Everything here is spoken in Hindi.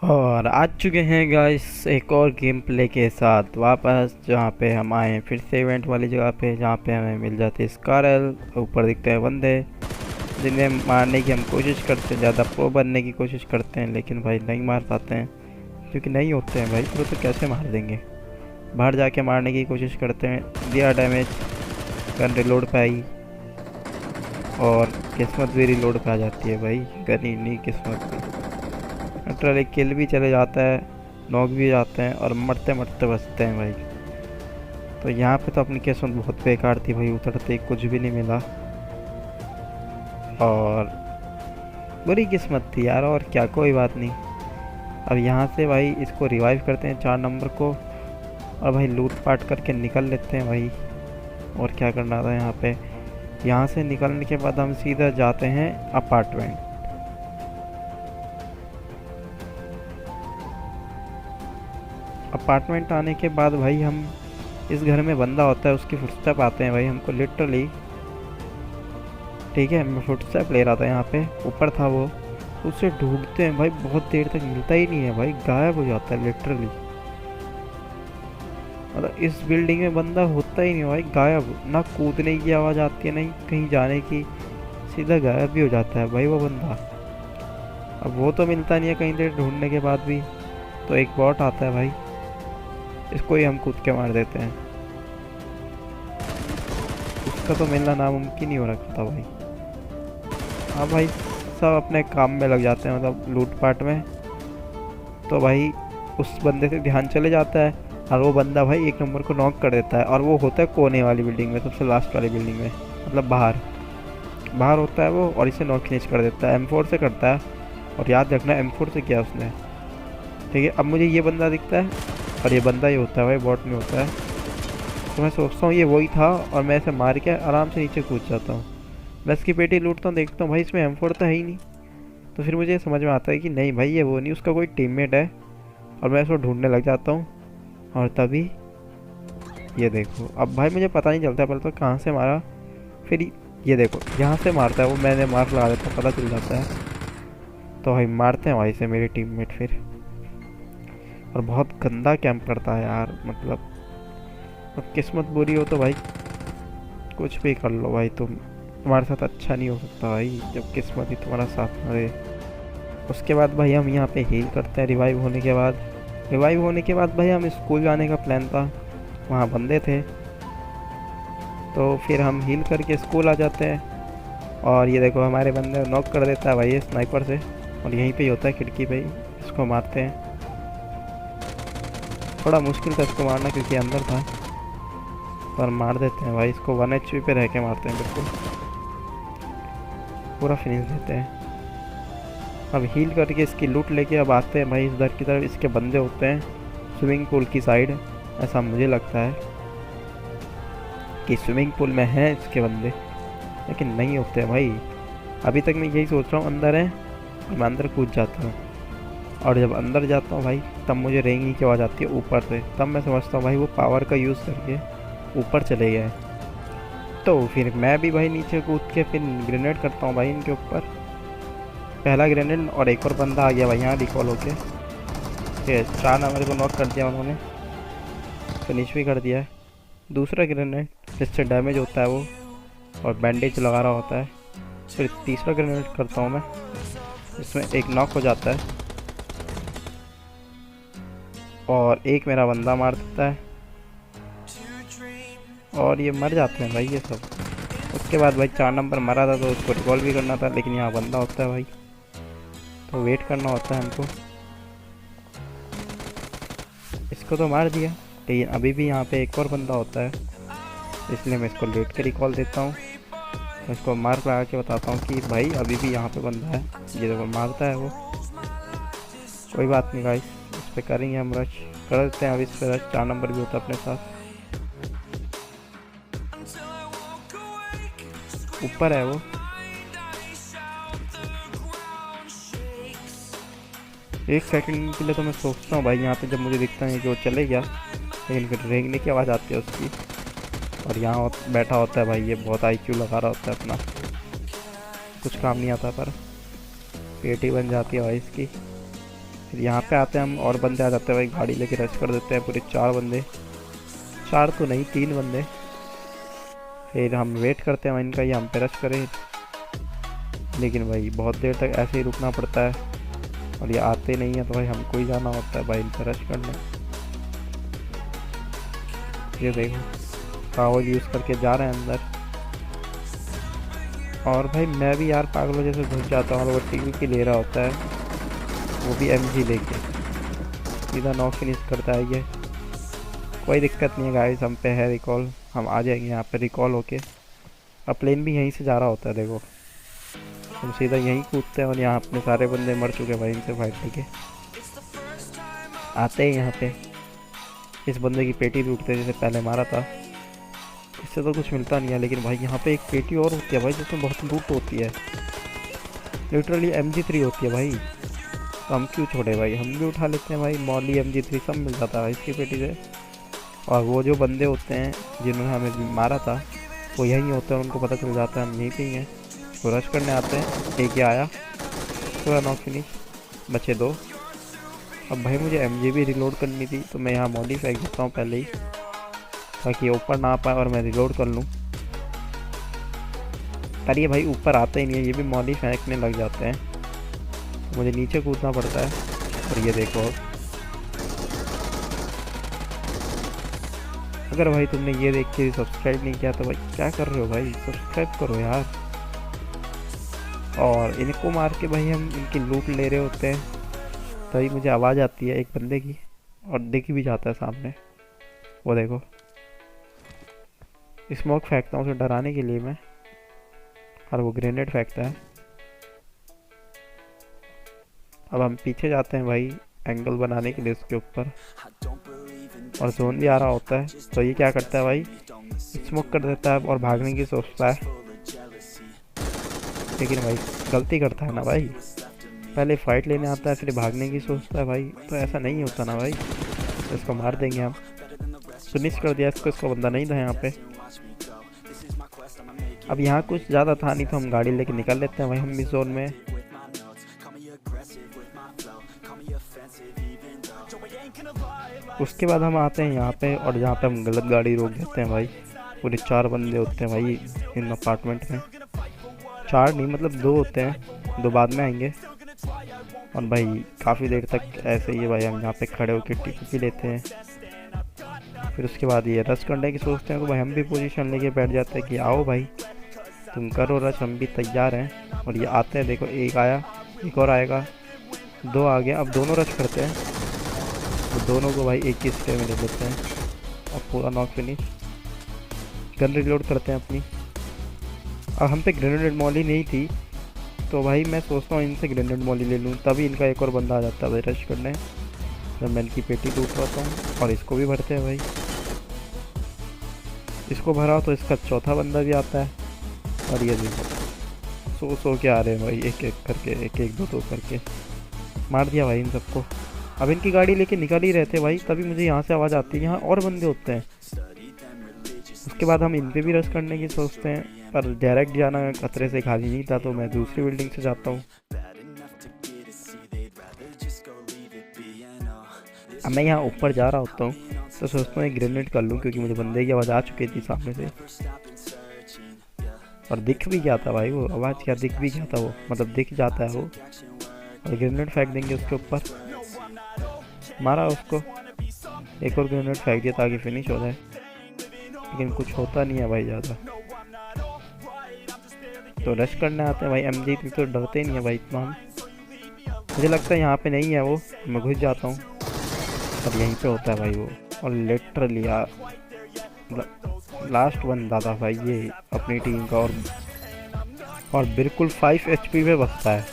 और आ चुके हैं गाइस एक और गेम प्ले के साथ वापस, जहाँ पे हम आए हैं फिर से इवेंट वाली जगह पे, जहाँ पे हमें मिल जाती है स्कारल। ऊपर दिखते हैं बंदे जिन्हें मारने की हम कोशिश करते हैं, ज़्यादा प्रो बनने की कोशिश करते हैं, लेकिन भाई नहीं मार पाते हैं क्योंकि नहीं होते हैं भाई प्रो, तो कैसे मार देंगे। बाहर जाके मारने की कोशिश करते हैं, दिया डैमेज, गन रिलोड पे आई और किस्मत भी रिलोड पे आ जाती है भाई, गन ही नहीं किस्मत भी। लिटरली किल भी चले जाता है, नॉक भी जाते हैं और मरते मरते बचते हैं भाई। तो यहाँ पे तो अपनी किस्मत बहुत बेकार थी भाई, उतरते ही कुछ भी नहीं मिला और बुरी किस्मत थी यार, और क्या, कोई बात नहीं। अब यहाँ से भाई इसको रिवाइव करते हैं 4 नंबर को और भाई लूट पाट करके निकल लेते हैं भाई। और क्या करना था यहाँ पे, यहाँ से निकलने के बाद हम सीधा जाते हैं अपार्टमेंट। अपार्टमेंट आने के बाद भाई हम इस घर में बंदा होता है, उसकी फुटस्टेप आते हैं भाई हमको लिटरली। ठीक है, मैं फुटस्टेप ले रहा था, यहाँ पे ऊपर था वो, उसे ढूंढते हैं भाई, बहुत देर तक मिलता ही नहीं है भाई, गायब हो जाता है लिटरली। मतलब इस बिल्डिंग में बंदा होता ही नहीं भाई, गायब, ना कूदने की आवाज़ आती है नहीं कहीं जाने की, सीधा गायब भी हो जाता है भाई वो बंदा। अब वो तो मिलता नहीं है कहीं देर ढूंढने के बाद भी, तो एक बॉट आता है भाई, इसको ही हम कूद के मार देते हैं। उसका तो मिलना नामुमकिन ही हो रखा था भाई। हाँ भाई, सब अपने काम में लग जाते हैं, मतलब लूटपाट में। तो भाई उस बंदे से ध्यान चले जाता है और वो बंदा भाई 1 नंबर को नॉक कर देता है, और वो होता है कोने वाली बिल्डिंग में, सबसे लास्ट वाली बिल्डिंग में, मतलब बाहर बाहर होता है वो, और इसे नॉक फिनिश कर देता है, M4 से करता है। और याद रखना M4 से किया उसने। ठीक है, अब मुझे ये बंदा दिखता है और ये बंदा ही होता है भाई, बॉट नहीं होता है। तो मैं सोचता हूँ ये वही था और मैं इसे मार के आराम से नीचे कूद जाता हूँ। मैं इसकी पेटी लूटता हूँ, देखता हूँ भाई इसमें M4 तो है ही नहीं। तो फिर मुझे समझ में आता है कि नहीं भाई ये वो नहीं, उसका कोई टीममेट है, और मैं इसको ढूंढने लग जाता हूँ। और तभी ये देखो, अब भाई मुझे पता नहीं चलता पहले तो कहाँ से मारा, फिर ये देखो यहाँ से मारता है वो, मैंने मार लगा देता, पता चल जाता है। तो भाई मारते हैं भाई से मेरे टीममेट फिर, और बहुत गंदा कैंप करता है यार, मतलब अब किस्मत बुरी हो तो भाई कुछ भी कर लो भाई, तुम्हारे साथ अच्छा नहीं हो सकता भाई जब किस्मत ही तुम्हारा साथ ना दे। उसके बाद भाई हम यहाँ पे हील करते हैं रिवाइव होने के बाद। रिवाइव होने के बाद भाई हम स्कूल जाने का प्लान था, वहाँ बंदे थे, तो फिर हम हील करके स्कूल आ जाते हैं। और ये देखो हमारे बंदे नॉक कर देता है भाई ये स्नाइपर से, और यहीं पे ही होता है खिड़की पे ही, इसको मारते हैं। थोड़ा मुश्किल था इसको मारना क्योंकि अंदर था, पर मार देते हैं भाई इसको, 1 HP पे रह के मारते हैं, बिल्कुल पूरा फिनिश देते हैं। अब हील करके इसकी लूट लेके अब आते हैं भाई इस दर की तरफ, इसके बंदे होते हैं स्विमिंग पूल की साइड, ऐसा मुझे लगता है कि स्विमिंग पूल में हैं इसके बंदे, लेकिन नहीं होते हैं भाई। अभी तक मैं यही सोच रहा हूँ अंदर है, मैं अंदर कूद जाता हूँ, और जब अंदर जाता हूँ भाई तब मुझे रेंगी की आवाज़ आती है ऊपर से, तब मैं समझता हूँ भाई वो पावर का यूज़ करके ऊपर चले गए। तो फिर मैं भी भाई नीचे कूद के फिर ग्रेनेड करता हूँ भाई इनके ऊपर, पहला ग्रेनेड, और एक और बंदा आ गया भाई यहाँ रिकॉल होके, फिर 4 नंबर को नॉक कर दिया उन्होंने, फिनिश भी कर दिया है। दूसरा ग्रेनेड जिससे डैमेज होता है वो, और बैंडेज लगा रहा होता है। फिर तीसरा ग्रेनेड करता हूँ मैं, इसमें एक नॉक हो जाता है और एक मेरा बंदा मार देता है, और ये मर जाते हैं भाई ये सब। उसके बाद भाई 4 नंबर मरा था तो उसको रिकॉल भी करना था, लेकिन यहाँ बंदा होता है भाई, तो वेट करना होता है हमको। इसको तो मार दिया, लेकिन अभी भी यहाँ पे एक और बंदा होता है, इसलिए मैं इसको लेट के रिकॉल देता हूँ। मैं इसको मार लगा के बताता हूँ कि भाई अभी भी यहाँ पे बंदा है, ये देखो मारता है वो। कोई बात नहीं गाइस, इस पर करेंगे हम रश, कर देते हैं अभी इस पर रश, 4 नंबर भी होता है अपने साथ। ऊपर है वो, एक सेकंड के लिए तो मैं सोचता हूँ भाई यहाँ पे, जब मुझे दिखता है कि वो चले गया, लेकिन फिर रेंगने की आवाज़ आती है उसकी, और यहाँ बैठा होता है भाई ये, बहुत IQ लगा रहा होता है अपना, कुछ काम नहीं आता, पर पेटी बन जाती है भाई इसकी। फिर यहाँ पे आते हैं हम और बंदे आ जाते हैं भाई, गाड़ी लेके रश कर देते हैं पूरे 4 बंदे, 4 तो नहीं 3 बंदे। फिर हम वेट करते हैं भाई इनका, ये हम पे रश करें, लेकिन भाई बहुत देर तक ऐसे ही रुकना पड़ता है और ये आते नहीं है, तो भाई हमको ही जाना होता है भाई इन पे रश करने। ये देखो पावर यूज़ करके जा रहे हैं अंदर, और भाई मैं भी यार पागलों जैसे घुस जाता हूँ, और वो टीवी की ले रहा होता है, वो भी एमजी लेके सीधा नॉक फिनिश करता है ये। कोई दिक्कत नहीं है गाइस, हम पे है रिकॉल, हम आ जाएंगे यहाँ पे रिकॉल होके। अब प्लेन भी यहीं से जा रहा होता है, देखो हम सीधा यहीं कूदते हैं और यहाँ अपने सारे बंदे मर चुके हैं भाई इनसे फाइट लेके। आते हैं यहाँ पे इस बंदे की पेटी लूटते हैं जिसे पहले मारा था, इससे तो कुछ मिलता नहीं है, लेकिन भाई यहाँ पे एक पेटी और होती है भाई जिसमें बहुत लूट होती है, लिटरली MG3 होती है भाई। तो हम क्यों छोड़े भाई, हम भी उठा लेते हैं भाई, मॉली MG3 सब मिल जाता है इसकी पेटी से। और वो जो बंदे होते हैं जिन्होंने हमें मारा था वो यहीं होते हैं, उनको पता चल जाता है हम यहीं पे ही हैं, तो रश करने आते हैं। एक ही आया, पूरा नॉक फिनिश, बचे 2। अब भाई मुझे MG भी रिलोड करनी थी, तो मैं यहाँ मॉली फेंक देता हूँ पहले ही, ताकि ये ऊपर ना आ पाए और मैं रिलोड कर लूँ। पर ये भाई ऊपर आते ही नहीं है, ये भी मॉली फेंकने लग जाते हैं, मुझे नीचे कूदना पड़ता है। और ये देखो, अगर भाई तुमने ये देख के सब्सक्राइब नहीं किया तो भाई क्या कर रहे हो भाई, सब्सक्राइब करो यार। और इनको मार के भाई हम इनकी लूट ले रहे होते हैं, तभी मुझे आवाज़ आती है एक बंदे की, और दिख भी जाता है सामने, वो देखो। स्मोक फेंकता हूँ उसे डराने के लिए मैं, और वो ग्रेनेड फेंकता है। अब हम पीछे जाते हैं भाई एंगल बनाने के लिए उसके ऊपर, और जोन भी आ रहा होता है, तो ये क्या करता है भाई, स्मोक कर देता है और भागने की सोचता है, लेकिन भाई गलती करता है ना भाई, पहले फाइट लेने आता है फिर भागने की सोचता है भाई, तो ऐसा नहीं होता ना भाई। तो इसको मार देंगे हम, फिनिश कर दिया इसको, इसको बंदा नहीं था यहाँ पे। अब यहाँ कुछ ज़्यादा था नहीं, तो हम गाड़ी लेके निकल लेते हैं भाई हम इस जोन में। उसके बाद हम आते हैं यहाँ पे, और यहाँ पे हम गलत गाड़ी रोक देते हैं भाई, पूरे 4 बंदे होते हैं भाई इन अपार्टमेंट में, 4 नहीं मतलब 2 होते हैं, 2 बाद में आएंगे। और भाई काफ़ी देर तक ऐसे ही भाई हम यहाँ पे खड़े होकर टिकट लेते हैं, फिर उसके बाद ये रश करने की सोचते हैं, तो भाई हम भी पोजीशन लेके बैठ जाते हैं कि आओ भाई तुम करो रश, हम भी तैयार हैं। और ये आते हैं, देखो एक आया, एक और आएगा, 2 आ गया। अब दोनों रश करते हैं, तो दोनों को भाई एक ही स्टे में ले लेते हैं, अब पूरा नॉक फिनिश। गन रिलोड करते हैं अपनी। अब हम पे ग्रेनेड मॉली नहीं थी, तो भाई मैं सोचता हूँ इनसे ग्रेनेड मॉली ले लूँ, तभी इनका एक और बंदा आ जाता है भाई रश करने। जब मैं इनकी पेटी लूट रहा हूँ, और इसको भी भरते हैं भाई, इसको भरा तो इसका चौथा बंदा भी आता है। और ये देखो सो के आ रहे हैं भाई, एक एक करके, एक एक 2 करके मार दिया भाई इन सबको। अब इनकी गाड़ी लेके निकल ही रहे थे भाई, तभी मुझे यहाँ से आवाज़ आती है, यहाँ और बंदे होते हैं। उसके बाद हम इन पे भी रश करने की सोचते हैं, पर डायरेक्ट जाना खतरे से खाली नहीं था, तो मैं दूसरी बिल्डिंग से जाता हूँ। अब मैं यहाँ ऊपर जा रहा होता हूँ, तो सोचता हूँ एक ग्रेनेड कर लूँ, क्योंकि मुझे बंदे की आवाज़ आ चुकी थी सामने से, और दिख भी गया था भाई वो आवाज़, क्या दिख भी गया था वो, मतलब दिख जाता है वो। और ग्रेनेड फेंक देंगे उसके ऊपर, मारा उसको, एक और ग्रेनेड फेंक दिया ताकि फिनिश हो जाए, लेकिन कुछ होता नहीं है भाई ज़्यादा। तो रश करने आते हैं भाई, MG तो डरते नहीं है भाई इतना हम, मुझे लगता है यहाँ पे नहीं है वो, मैं घुस जाता हूँ, और यहीं पे होता है भाई वो। और लिटरली यार लास्ट बंदा था भाई ये अपनी टीम का, और बिल्कुल 5 HP पे बचता है।